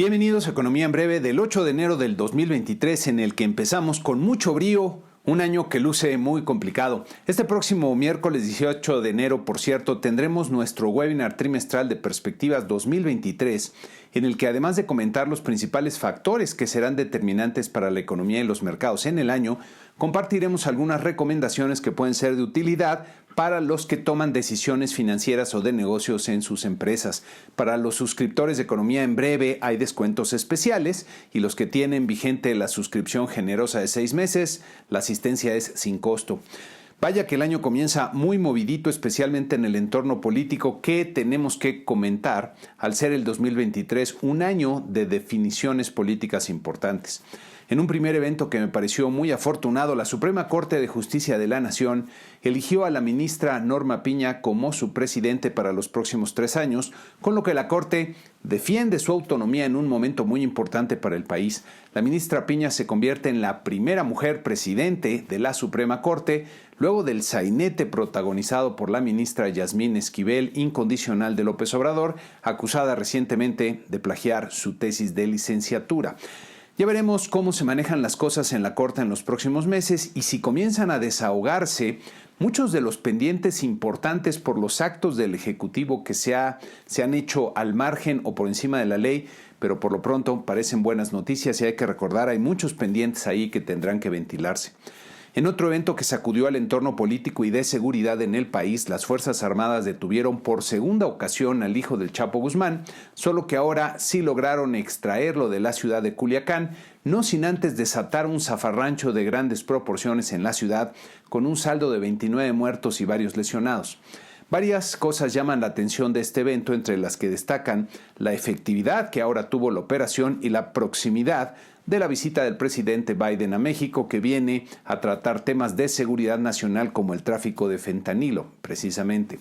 Bienvenidos a Economía en Breve del 8 de enero del 2023, en el que empezamos con mucho brío, un año que luce muy complicado. Este próximo miércoles 18 de enero, por cierto, tendremos nuestro webinar trimestral de Perspectivas 2023, en el que además de comentar los principales factores que serán determinantes para la economía y los mercados en el año, compartiremos algunas recomendaciones que pueden ser de utilidad para los que toman decisiones financieras o de negocios en sus empresas. Para los suscriptores de Economía en Breve hay descuentos especiales y los que tienen vigente la suscripción generosa de 6 meses, la asistencia es sin costo. Vaya que el año comienza muy movidito, especialmente en el entorno político, que tenemos que comentar al ser el 2023 un año de definiciones políticas importantes. En un primer evento que me pareció muy afortunado, la Suprema Corte de Justicia de la Nación eligió a la ministra Norma Piña como su presidente para los próximos 3 años, con lo que la Corte defiende su autonomía en un momento muy importante para el país. La ministra Piña se convierte en la primera mujer presidente de la Suprema Corte, luego del sainete protagonizado por la ministra Yasmín Esquivel, incondicional de López Obrador, acusada recientemente de plagiar su tesis de licenciatura. Ya veremos cómo se manejan las cosas en la Corte en los próximos meses y si comienzan a desahogarse muchos de los pendientes importantes por los actos del Ejecutivo que se han hecho al margen o por encima de la ley, pero por lo pronto parecen buenas noticias y hay que recordar, hay muchos pendientes ahí que tendrán que ventilarse. En otro evento que sacudió al entorno político y de seguridad en el país, las Fuerzas Armadas detuvieron por segunda ocasión al hijo del Chapo Guzmán, solo que ahora sí lograron extraerlo de la ciudad de Culiacán, no sin antes desatar un zafarrancho de grandes proporciones en la ciudad, con un saldo de 29 muertos y varios lesionados. Varias cosas llaman la atención de este evento, entre las que destacan la efectividad que ahora tuvo la operación y la proximidad de la visita del presidente Biden a México, que viene a tratar temas de seguridad nacional como el tráfico de fentanilo, precisamente.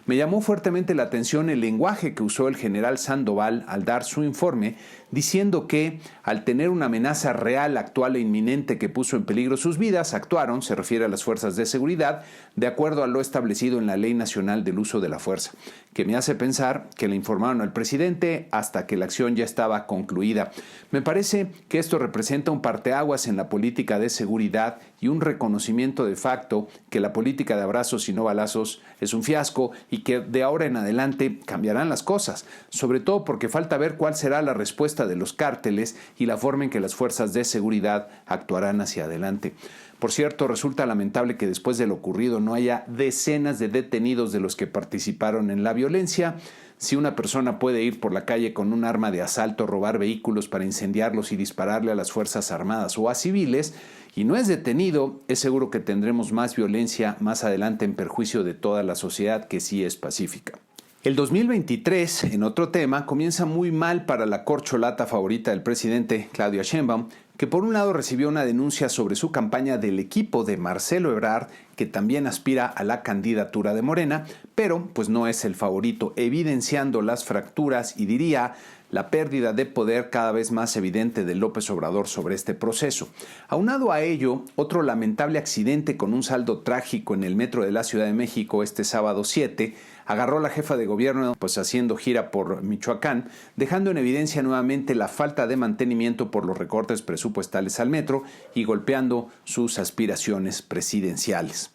Me llamó fuertemente la atención el lenguaje que usó el general Sandoval al dar su informe, diciendo que al tener una amenaza real, actual e inminente que puso en peligro sus vidas, actuaron, se refiere a las fuerzas de seguridad, de acuerdo a lo establecido en la Ley Nacional del Uso de la Fuerza, que me hace pensar que le informaron al presidente hasta que la acción ya estaba concluida. Me parece que esto representa un parteaguas en la política de seguridad y un reconocimiento de facto que la política de abrazos y no balazos es un fiasco y que de ahora en adelante cambiarán las cosas, sobre todo porque falta ver cuál será la respuesta de los cárteles y la forma en que las fuerzas de seguridad actuarán hacia adelante. Por cierto, resulta lamentable que después de lo ocurrido no haya decenas de detenidos de los que participaron en la violencia. Si una persona puede ir por la calle con un arma de asalto, robar vehículos para incendiarlos y dispararle a las Fuerzas Armadas o a civiles, y no es detenido, es seguro que tendremos más violencia más adelante en perjuicio de toda la sociedad que sí es pacífica. El 2023, en otro tema, comienza muy mal para la corcholata favorita del presidente, Claudia Sheinbaum, que por un lado recibió una denuncia sobre su campaña del equipo de Marcelo Ebrard, que también aspira a la candidatura de Morena, pero pues no es el favorito, evidenciando las fracturas y diría la pérdida de poder cada vez más evidente de López Obrador sobre este proceso. Aunado a ello, otro lamentable accidente con un saldo trágico en el metro de la Ciudad de México este sábado 7, agarró la jefa de gobierno pues haciendo gira por Michoacán, dejando en evidencia nuevamente la falta de mantenimiento por los recortes presupuestales al metro y golpeando sus aspiraciones presidenciales.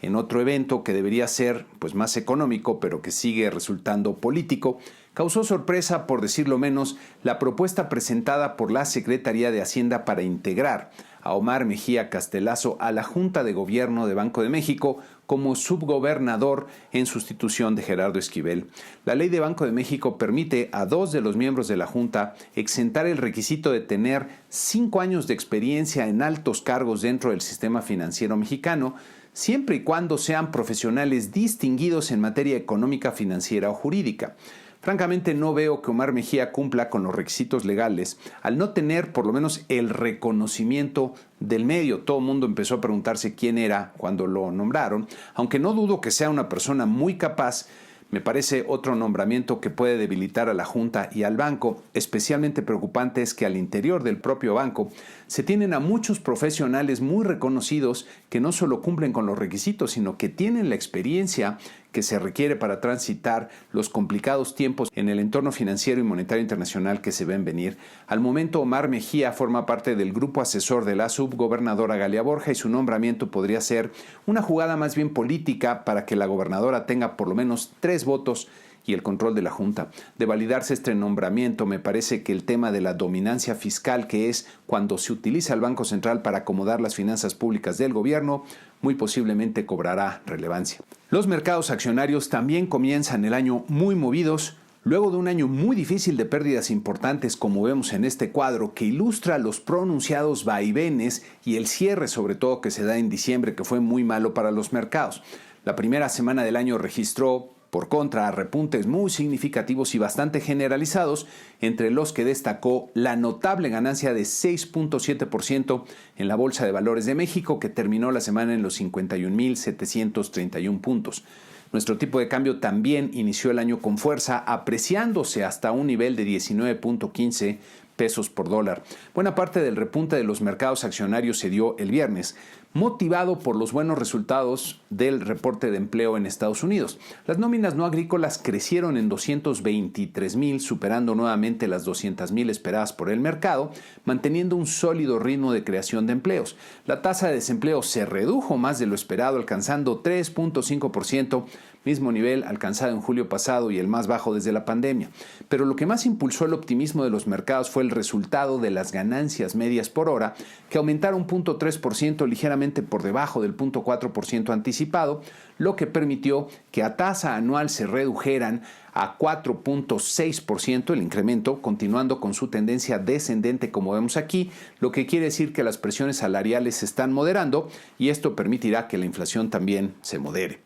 En otro evento que debería ser pues más económico, pero que sigue resultando político, causó sorpresa, por decirlo menos, la propuesta presentada por la Secretaría de Hacienda para integrar a Omar Mejía Castelazo a la Junta de Gobierno de Banco de México como subgobernador en sustitución de Gerardo Esquivel. La ley de Banco de México permite a 2 de los miembros de la Junta exentar el requisito de tener 5 años de experiencia en altos cargos dentro del sistema financiero mexicano, siempre y cuando sean profesionales distinguidos en materia económica, financiera o jurídica. Francamente, no veo que Omar Mejía cumpla con los requisitos legales al no tener por lo menos el reconocimiento del medio. Todo el mundo empezó a preguntarse quién era cuando lo nombraron, aunque no dudo que sea una persona muy capaz. Me parece otro nombramiento que puede debilitar a la Junta y al banco. Especialmente preocupante es que al interior del propio banco se tienen a muchos profesionales muy reconocidos que no solo cumplen con los requisitos, sino que tienen la experiencia que se requiere para transitar los complicados tiempos en el entorno financiero y monetario internacional que se ven venir. Al momento, Omar Mejía forma parte del grupo asesor de la subgobernadora Galia Borja y su nombramiento podría ser una jugada más bien política para que la gobernadora tenga por lo menos 3 votos y el control de la Junta. De validarse este nombramiento, me parece que el tema de la dominancia fiscal, que es cuando se utiliza el Banco Central para acomodar las finanzas públicas del gobierno, muy posiblemente cobrará relevancia. Los mercados accionarios también comienzan el año muy movidos, luego de un año muy difícil de pérdidas importantes, como vemos en este cuadro, que ilustra los pronunciados vaivenes y el cierre sobre todo que se da en diciembre, que fue muy malo para los mercados. La primera semana del año registró por contra, repuntes muy significativos y bastante generalizados, entre los que destacó la notable ganancia de 6.7% en la Bolsa de Valores de México, que terminó la semana en los 51.731 puntos. Nuestro tipo de cambio también inició el año con fuerza, apreciándose hasta un nivel de 19.15 pesos por dólar. Buena parte del repunte de los mercados accionarios se dio el viernes, motivado por los buenos resultados del reporte de empleo en Estados Unidos. Las nóminas no agrícolas crecieron en 223,000, superando nuevamente las 200,000 esperadas por el mercado, manteniendo un sólido ritmo de creación de empleos. La tasa de desempleo se redujo más de lo esperado, alcanzando 3.5%, mismo nivel alcanzado en julio pasado y el más bajo desde la pandemia. Pero lo que más impulsó el optimismo de los mercados fue el resultado de las ganancias medias por hora, que aumentaron 0.3%, ligeramente por debajo del 0.4% anticipado, lo que permitió que a tasa anual se redujeran a 4.6% el incremento, continuando con su tendencia descendente como vemos aquí, lo que quiere decir que las presiones salariales se están moderando y esto permitirá que la inflación también se modere.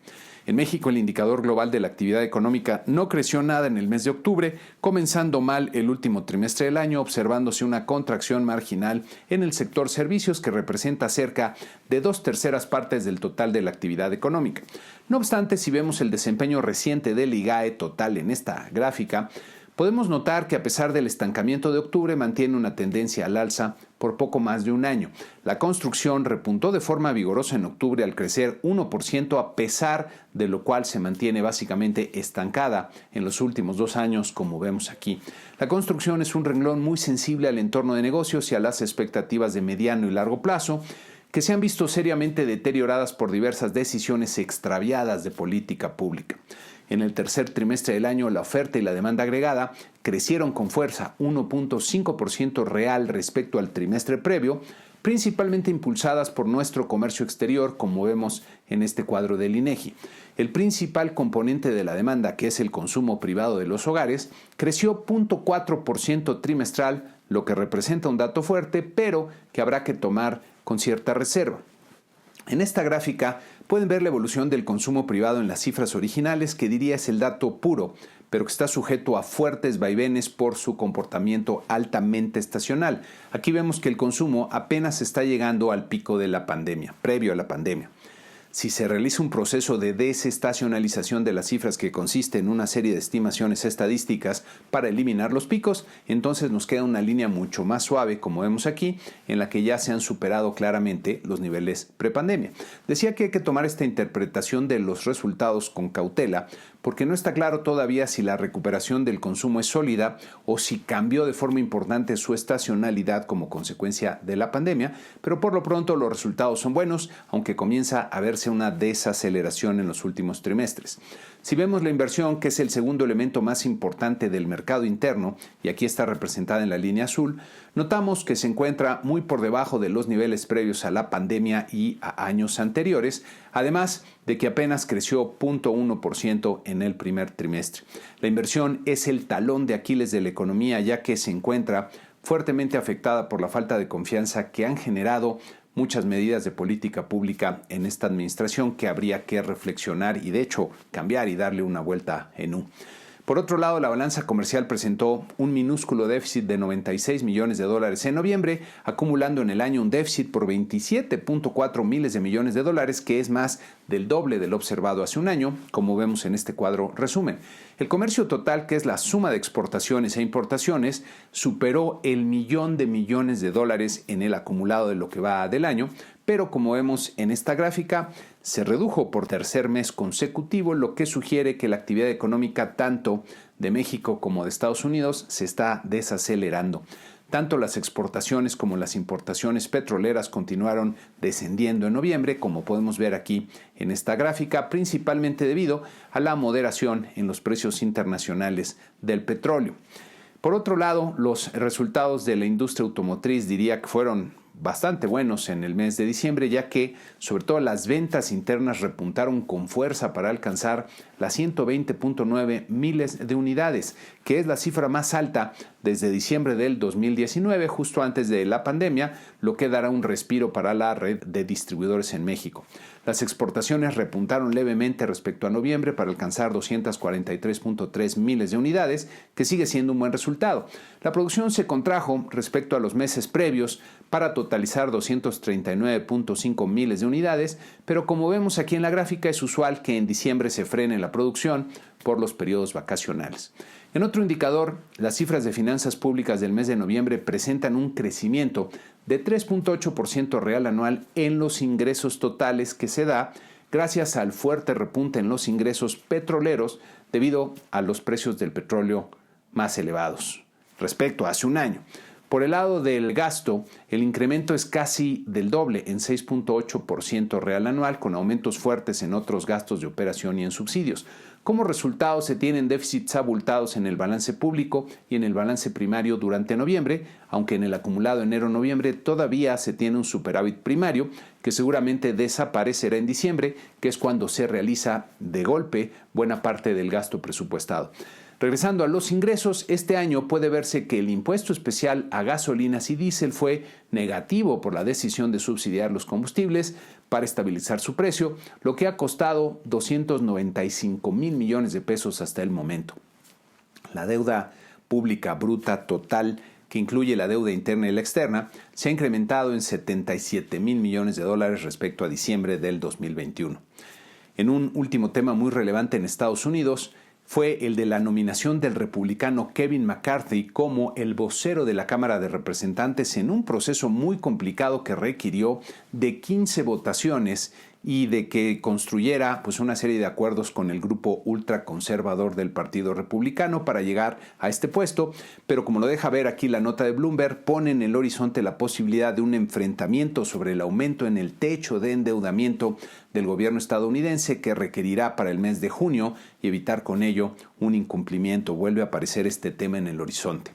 En México, el indicador global de la actividad económica no creció nada en el mes de octubre, comenzando mal el último trimestre del año, observándose una contracción marginal en el sector servicios que representa cerca de 2/3 partes del total de la actividad económica. No obstante, si vemos el desempeño reciente del IGAE total en esta gráfica, podemos notar que a pesar del estancamiento de octubre mantiene una tendencia al alza por poco más de un año. La construcción repuntó de forma vigorosa en octubre al crecer 1%, a pesar de lo cual se mantiene básicamente estancada en los últimos 2 años, como vemos aquí. La construcción es un renglón muy sensible al entorno de negocios y a las expectativas de mediano y largo plazo, que se han visto seriamente deterioradas por diversas decisiones extraviadas de política pública. En el tercer trimestre del año, la oferta y la demanda agregada crecieron con fuerza 1.5% real respecto al trimestre previo, principalmente impulsadas por nuestro comercio exterior, como vemos en este cuadro del INEGI. El principal componente de la demanda, que es el consumo privado de los hogares, creció 0.4% trimestral, lo que representa un dato fuerte, pero que habrá que tomar con cierta reserva. En esta gráfica pueden ver la evolución del consumo privado en las cifras originales, que diría es el dato puro, pero que está sujeto a fuertes vaivenes por su comportamiento altamente estacional. Aquí vemos que el consumo apenas está llegando al pico de la pandemia, previo a la pandemia. Si se realiza un proceso de desestacionalización de las cifras que consiste en una serie de estimaciones estadísticas para eliminar los picos, entonces nos queda una línea mucho más suave, como vemos aquí, en la que ya se han superado claramente los niveles prepandemia. Decía que hay que tomar esta interpretación de los resultados con cautela, porque no está claro todavía si la recuperación del consumo es sólida o si cambió de forma importante su estacionalidad como consecuencia de la pandemia, pero por lo pronto los resultados son buenos, aunque comienza a verse una desaceleración en los últimos trimestres. Si vemos la inversión, que es el segundo elemento más importante del mercado interno, y aquí está representada en la línea azul, notamos que se encuentra muy por debajo de los niveles previos a la pandemia y a años anteriores, además de que apenas creció 0.1% en el primer trimestre. La inversión es el talón de Aquiles de la economía, ya que se encuentra fuertemente afectada por la falta de confianza que han generado muchas medidas de política pública en esta administración que habría que reflexionar y de hecho cambiar y darle una vuelta en U. Por otro lado, la balanza comercial presentó un minúsculo déficit de $96 millones en noviembre, acumulando en el año un déficit por 27.4 miles de millones de dólares, que es más del doble del observado hace un año, como vemos en este cuadro resumen. El comercio total, que es la suma de exportaciones e importaciones, superó el $1 millón en el acumulado de lo que va del año, pero como vemos en esta gráfica, se redujo por tercer mes consecutivo, lo que sugiere que la actividad económica tanto de México como de Estados Unidos se está desacelerando. Tanto las exportaciones como las importaciones petroleras continuaron descendiendo en noviembre, como podemos ver aquí en esta gráfica, principalmente debido a la moderación en los precios internacionales del petróleo. Por otro lado, los resultados de la industria automotriz diría que fueron bastante buenos en el mes de diciembre, ya que sobre todo las ventas internas repuntaron con fuerza para alcanzar las 120.9 miles de unidades, que es la cifra más alta desde diciembre del 2019, justo antes de la pandemia, lo que dará un respiro para la red de distribuidores en México. Las exportaciones repuntaron levemente respecto a noviembre para alcanzar 243.3 miles de unidades, que sigue siendo un buen resultado. La producción se contrajo respecto a los meses previos para totalizar 239.5 miles de unidades, pero como vemos aquí en la gráfica es usual que en diciembre se frene la producción por los periodos vacacionales. En otro indicador, las cifras de finanzas públicas del mes de noviembre presentan un crecimiento de 3.8% real anual en los ingresos totales que se da gracias al fuerte repunte en los ingresos petroleros debido a los precios del petróleo más elevados respecto a hace un año. Por el lado del gasto, el incremento es casi del doble, en 6.8% real anual, con aumentos fuertes en otros gastos de operación y en subsidios. Como resultado, se tienen déficits abultados en el balance público y en el balance primario durante noviembre, aunque en el acumulado enero-noviembre todavía se tiene un superávit primario que seguramente desaparecerá en diciembre, que es cuando se realiza de golpe buena parte del gasto presupuestado. Regresando a los ingresos, este año puede verse que el impuesto especial a gasolinas y diésel fue negativo por la decisión de subsidiar los combustibles para estabilizar su precio, lo que ha costado 295 mil millones de pesos hasta el momento. La deuda pública bruta total, que incluye la deuda interna y la externa, se ha incrementado en 77 mil millones de dólares respecto a diciembre del 2021. En un último tema muy relevante en Estados Unidos, fue el de la nominación del republicano Kevin McCarthy como el vocero de la Cámara de Representantes en un proceso muy complicado que requirió de 15 votaciones y de que construyera una serie de acuerdos con el grupo ultraconservador del Partido Republicano para llegar a este puesto, pero como lo deja ver aquí la nota de Bloomberg, pone en el horizonte la posibilidad de un enfrentamiento sobre el aumento en el techo de endeudamiento del gobierno estadounidense que requerirá para el mes de junio y evitar con ello un incumplimiento. Vuelve a aparecer este tema en el horizonte.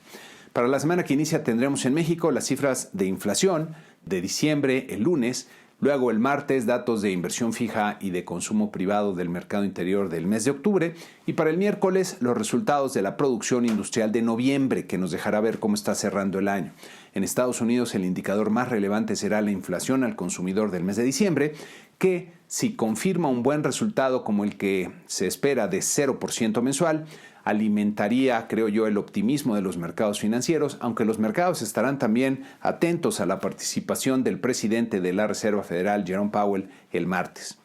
Para la semana que inicia tendremos en México las cifras de inflación de diciembre el lunes. Luego el martes, datos de inversión fija y de consumo privado del mercado interior del mes de octubre. Y para el miércoles, los resultados de la producción industrial de noviembre, que nos dejará ver cómo está cerrando el año. En Estados Unidos, el indicador más relevante será la inflación al consumidor del mes de diciembre, que si confirma un buen resultado como el que se espera de 0% mensual, alimentaría, creo yo, el optimismo de los mercados financieros, aunque los mercados estarán también atentos a la participación del presidente de la Reserva Federal, Jerome Powell, el martes.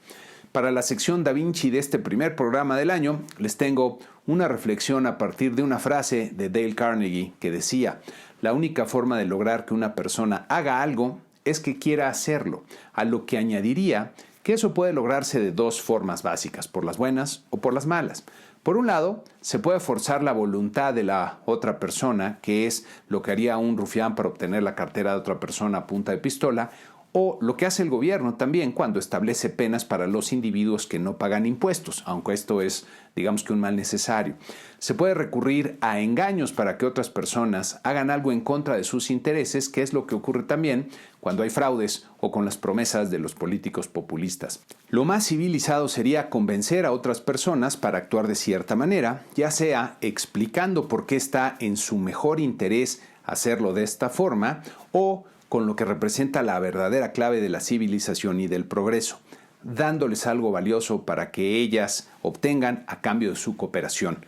Para la sección Da Vinci de este primer programa del año, les tengo una reflexión a partir de una frase de Dale Carnegie que decía: la única forma de lograr que una persona haga algo es que quiera hacerlo, a lo que añadiría que eso puede lograrse de dos formas básicas, por las buenas o por las malas. Por un lado, se puede forzar la voluntad de la otra persona, que es lo que haría un rufián para obtener la cartera de otra persona a punta de pistola, o lo que hace el gobierno también cuando establece penas para los individuos que no pagan impuestos, aunque esto es, digamos que un mal necesario. Se puede recurrir a engaños para que otras personas hagan algo en contra de sus intereses, que es lo que ocurre también cuando hay fraudes o con las promesas de los políticos populistas. Lo más civilizado sería convencer a otras personas para actuar de cierta manera, ya sea explicando por qué está en su mejor interés hacerlo de esta forma, o con lo que representa la verdadera clave de la civilización y del progreso, dándoles algo valioso para que ellas obtengan a cambio de su cooperación.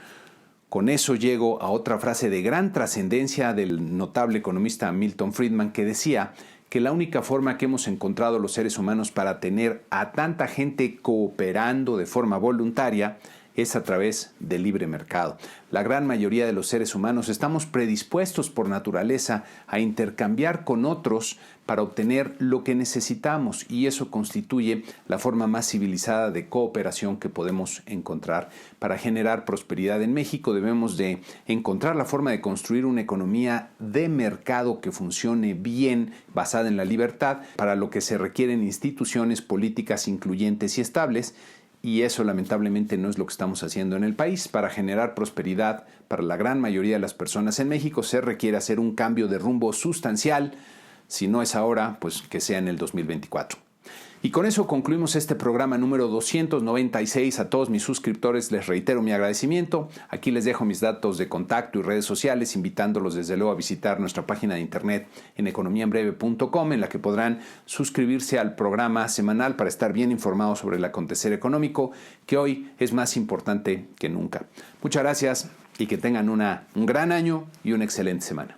Con eso llego a otra frase de gran trascendencia del notable economista Milton Friedman, que decía que la única forma que hemos encontrado los seres humanos para tener a tanta gente cooperando de forma voluntaria es a través del libre mercado. La gran mayoría de los seres humanos estamos predispuestos por naturaleza a intercambiar con otros para obtener lo que necesitamos, y eso constituye la forma más civilizada de cooperación que podemos encontrar. Para generar prosperidad en México debemos de encontrar la forma de construir una economía de mercado que funcione bien, basada en la libertad, para lo que se requieren instituciones políticas incluyentes y estables. Y eso lamentablemente no es lo que estamos haciendo en el país. Para generar prosperidad para la gran mayoría de las personas en México se requiere hacer un cambio de rumbo sustancial. Si no es ahora, pues que sea en el 2024. Y con eso concluimos este programa número 296. A todos mis suscriptores les reitero mi agradecimiento. Aquí les dejo mis datos de contacto y redes sociales, invitándolos desde luego a visitar nuestra página de internet en economiaenbreve.com, en la que podrán suscribirse al programa semanal para estar bien informados sobre el acontecer económico, que hoy es más importante que nunca. Muchas gracias y que tengan un gran año y una excelente semana.